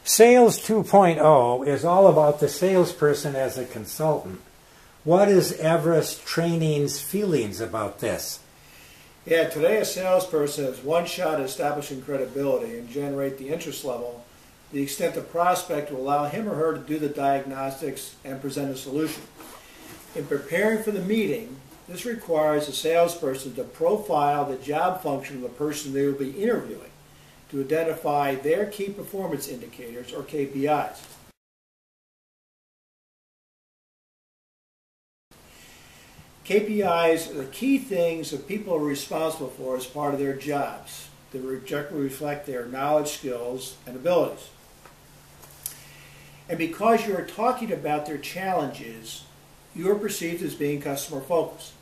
Sales 2.0 is all about the salesperson as a consultant. What is Everest Training's feelings about this? Yeah, today a salesperson has one shot at establishing credibility and generate the interest level to the extent the prospect will allow him or her to do the diagnostics and present a solution. In preparing for the meeting, this requires a salesperson to profile the job function of the person they will be interviewing to identify their key performance indicators, or KPIs. KPIs are the key things that people are responsible for as part of their jobs that directly reflect their knowledge, skills, and abilities. And because you are talking about their challenges, you are perceived as being customer focused.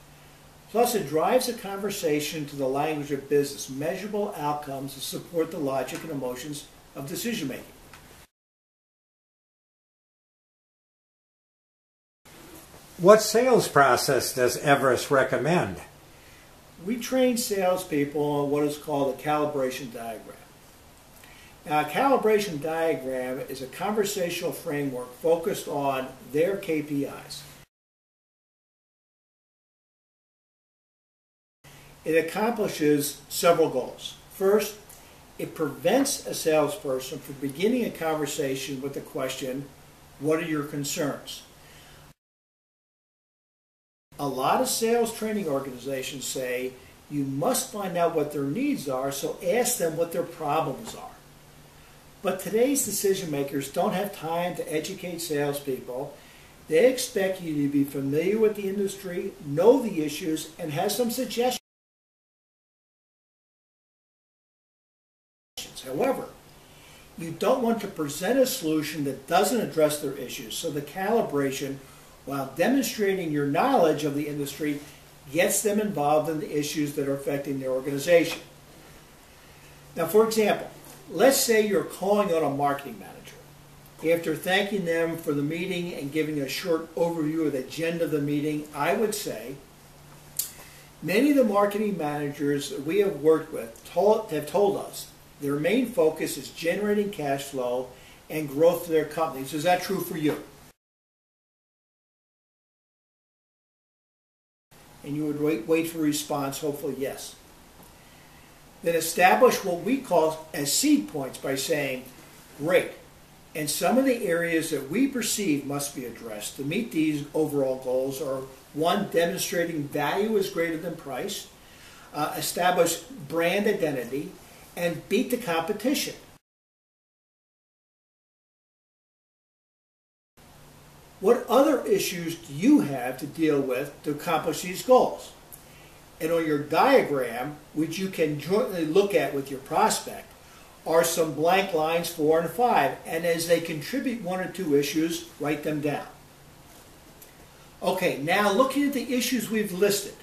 Plus, it drives the conversation to the language of business, measurable outcomes to support the logic and emotions of decision making. What sales process does Everest recommend? We train salespeople on what is called a calibration diagram. Now, a calibration diagram is a conversational framework focused on their KPIs. It accomplishes several goals. First, it prevents a salesperson from beginning a conversation with the question, "What are your concerns?" A lot of sales training organizations say you must find out what their needs are, so ask them what their problems are. But today's decision makers don't have time to educate salespeople. They expect you to be familiar with the industry, know the issues, and have some suggestions. However, you don't want to present a solution that doesn't address their issues, so the calibration, while demonstrating your knowledge of the industry, gets them involved in the issues that are affecting their organization. Now, for example, let's say you're calling on a marketing manager. After thanking them for the meeting and giving a short overview of the agenda of the meeting, I would say, many of the marketing managers that we have worked with have told us their main focus is generating cash flow and growth to their companies. Is that true for you? And you would wait for a response, hopefully yes. Then establish what we call as seed points by saying, great, and some of the areas that we perceive must be addressed to meet these overall goals are: one, demonstrating value is greater than price, establish brand identity, and beat the competition. What other issues do you have to deal with to accomplish these goals? And on your diagram, which you can jointly look at with your prospect, are some blank lines 4 and 5. And as they contribute 1 or 2 issues, write them down. Okay, now looking at the issues we've listed,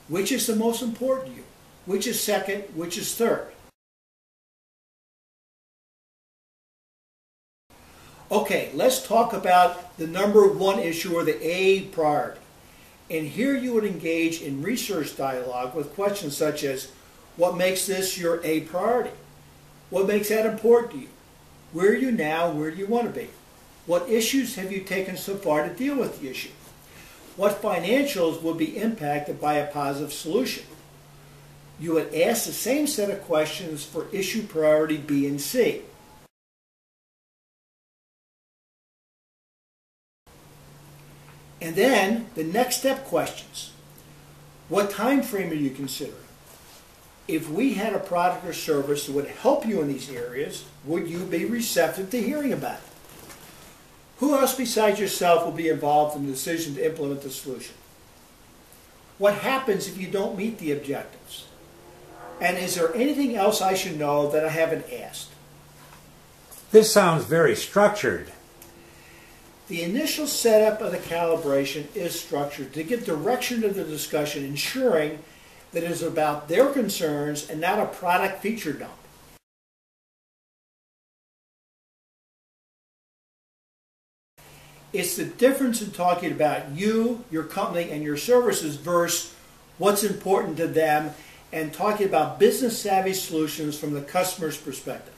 which is the most important to you? Which is second? Which is third? Okay, let's talk about the number 1 issue, or the A priority. And here you would engage in research dialogue with questions such as, what makes this your A priority? What makes that important to you? Where are you now? Where do you want to be? What issues have you taken so far to deal with the issue? What financials will be impacted by a positive solution? You would ask the same set of questions for issue priority B and C. And then the next step questions. What time frame are you considering? If we had a product or service that would help you in these areas, would you be receptive to hearing about it? Who else besides yourself will be involved in the decision to implement the solution? What happens if you don't meet the objectives? And is there anything else I should know that I haven't asked? This sounds very structured. The initial setup of the calibration is structured to give direction to the discussion, ensuring that it is about their concerns and not a product feature dump. It's the difference in talking about you, your company, and your services versus what's important to them, and talking about business savvy solutions from the customer's perspective.